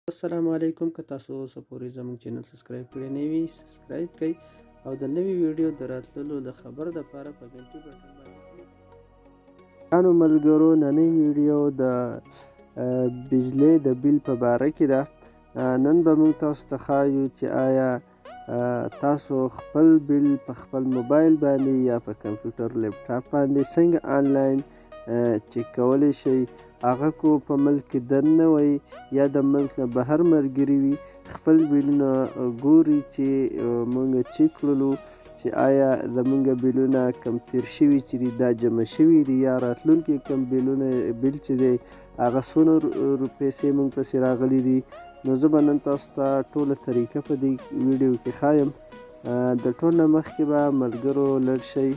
السلام علیکم. که تاسو اوسه پورې زموږ چینل سبسکرایب کړی نه وي سبسکرایب کړئ او د نوي ویډیو د راتللو د خبر دپاره په بلټي بټن باندې کلیک کړئ. ملګرو نننۍ ویډیو د بجلی د بیل په باره کې ده. نن به موږ تاسو ته ښایو چې آیا تاسو خپل بیل په خپل موبایل باندې یا په کمپیوټر لیپټاپ باندې څنګه آنلاین چک کولی شئ. هغه کو په ملک کې دننه وئ یا د ملک نه بهر ملګري وي خپل بیلونه ګوري چې موږ چک کړلو چې آیا زموږ بیلونه کم تیر شوي چې دي دا جمع شوي دي یا راتلونکي کم بیل چې دی هغه څونه پیسې موږ پسې راغلي دي. نو زه به نن تاسو ته ټوله طریقه په دې ویډیو کې ښایم. د ټول نه مخکې به ملګرو لږ شئ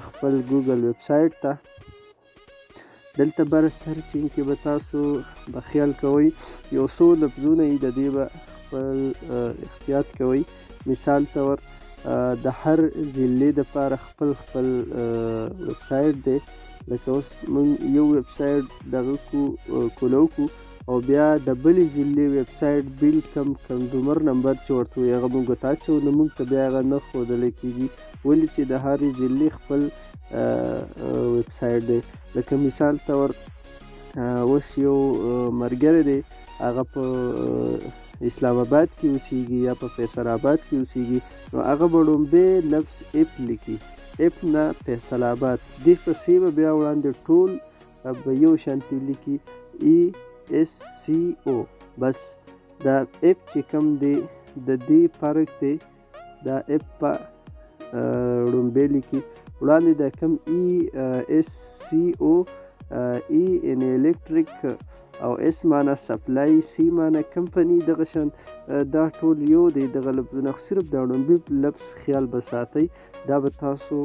خپل ګوګل ویبسایټ ته. دلته بر سرچینګ کې به تاسو به خیال کوئ یو څو لفظونه یې د دې به خپل احتیاط کوئ. مثال طور د هر ضلعې دپاره خپل ویبسایټ دی. لکه اوس موږ یو ویبسایټ دغه کولو کو او بیا د بلې ضلعې ویبسایټ بیل کم کنزومر نمبر چې ورته وایي هغه موږ ورته اچوو نو موږ ته بیا هغه نه ښودلی کېږي ولې چې د هرې ضلعې خپل ویبسایټ دی. لکه مثال طور اوس یو ملګری دی هغه په اسلام آباد کې اوسیږي یا په فیصل آباد کې اوسیږي نو هغه به لومبی لفظ اپ لیکي اپ نه فیصل آباد دې پسې به بیا وړاندې ټول به یو شانتي لیکي ESCO. بس دا اپ چې کوم دی د دې فرق دی دا اپ په لومبی لیکي وړاندې دا کوم ESCO ای ان الیکټریک او اس معنا سپلای سی معنا کمپنی دغه شان دا ټول یو دی دغه لفظونه صرف د لومبي لفظ خیال به ساتئ. دا به تاسو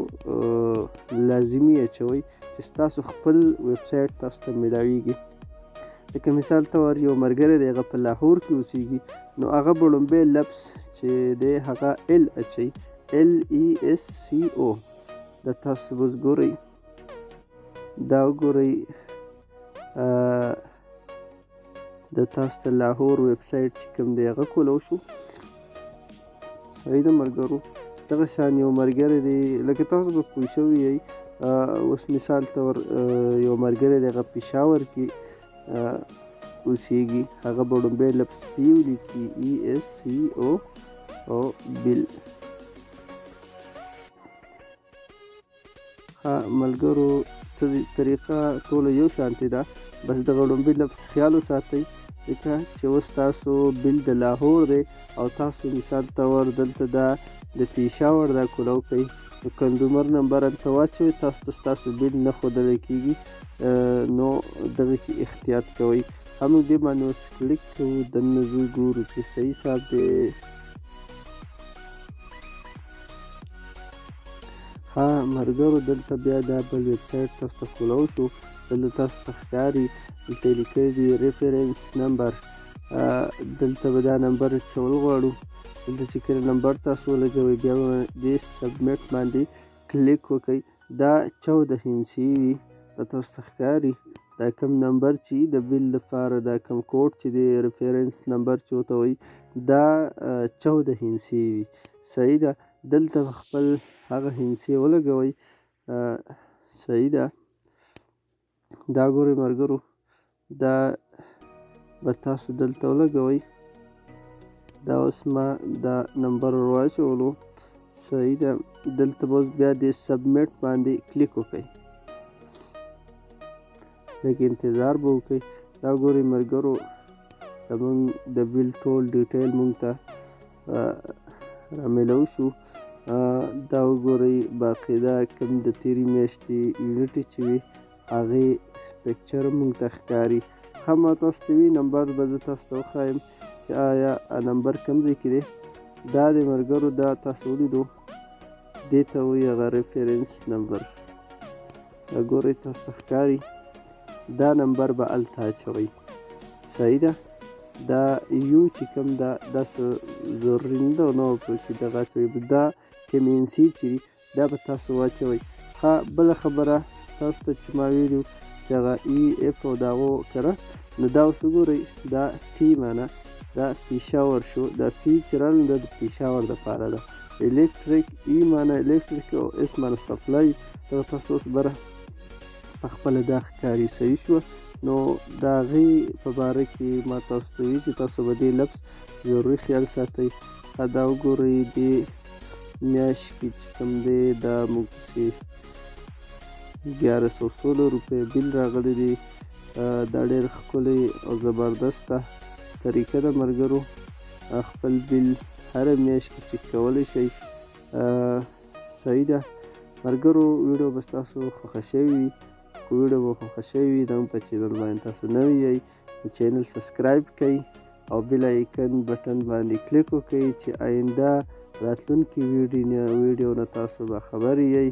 لازمي اچوئ چې ستاسو خپل ویبسایټ تاسو ته میلاویږي. لکه مثال طور یو ملګری دی هغه په لاهور کې اوسیږي نو هغه به لومبی لفظ چې دی هغه ال اچئ LESCO. دا تاسو اوس ګورئ دا وګورئ د تاسو ته لاهور ویبسایټ چې کوم دی هغه کولو شو. صحیح ده ملګرو. دغه شان یو ملګری دی لکه تاسو به پوه شوي یئ اوس مثال طور یو ملګری دی هغه پېښور کې اوسیږي هغه به لومبی لفظ پی ولیکي ESCO او بیل. ملګرو طریقه ټوله یو شانتي ده بس دغه لومبي لفظ خیال وساتئ ځکه چې اوس تاسو بیل د لاهور دی او تاسو مثال طور دلته دا د پېښور دا کولو کوئ نو کنزومر نمبر هلته واچوئ تاسو ته ستاسو بیل نه ښودلی کېږي نو دغه کې احتیاط کوئ. موږ دې باندې اوس کلیک کوو دننه ځو ګورو چې صحیح حساب دی. ملګرو دلته بیا دا بل ویبسایټ تاسو ته کولو شو. دلته تاسو ته ښکاري دلته یې لیکلي دي ریفرنس نمبر. دلته به دا نمبر اچول غواړو. دلته چې کله نمبر تاسو ولګوئ بیا به دې سبمیټ باندې کلیک وکئ. دا 14 هندسي وي دا تاسو ته ښکاري دا کوم نمبر چې د بیل لپاره دا کوم کوډ چې دی ریفرنس نمبر چې ورته وایي دا 14 هندسي وي. صحیح ده. دلته خپل هغه هندسې ولګوئ. صحیح ده. دا ګورئ ملګرو دا به تاسو دلته ولګوئ. دا اوس ما دا نمبر ور واچولو. صحیح ده. دلته به اوس بیا د سبمیټ باندې کلیک وکئ. لږ انتظار به وکئ. دا ګورئ ملګرو زموږ د بیل ټول ډیټیل موږ ته رامیلو شو. دا وګورئ باقاعده کوم د تیرې میاشتې یونټ چې وي هغې پکچر موږ ته ښکاري. ما تاسو ته وي نمبر به زه تاسو ته وښایم چې آیا نمبر کوم ځای کې دی. دا د ملګرو دا تاسو ولیدو دې ته وایي هغه ریفرنس نمبر. دا ګورئ تاسو ته ښکاري دا نمبر به هلته اچوئ. صحیح ده. دا یو چې کوم ده دا څه ضروري نه ده نو پکې دغه اچوئ. دا کمینسي چې دي دا به تاسو واچوئ. بله خبره تاسو ته چې ما ویلي چې هغه EF او د هغو کره نو دا اوس وګورئ دا فی معنا دا پیشاور شو، دا فی چې راغلی دا د پیشاور دپاره ده. الیکټریک ای معنا الیکټریک او اس معنا سپلای. دغه تاسو اوس بره په خپله دا ښکاري. صحیح شوه. نو د هغې په باره کې ما تاسو ته وي چې تاسو به دې لفظ ضروري خیال ساتئ. دا وګورئ دې میاشت کې چې کوم دی دا موږ پسې 1116 روپۍ بیل راغلی دی. دا ډېر ښکلی او زبردسته طریقه ده ملګرو. خپل بیل هره میاشت کې چک کولی شئ. صحیح ده ملګرو. ویډیو به ستاسو خوښه شوې وي. که ویډیو مو خوښه شوې وي زموږ په چینل باندې تاسو نوي یئ نو چینل سبسکرایب کړئ او بیل آیکن بټن باندې کلیک وکړئ چې آینده راتلونکي ویډیو نه تاسو به خبر یئ.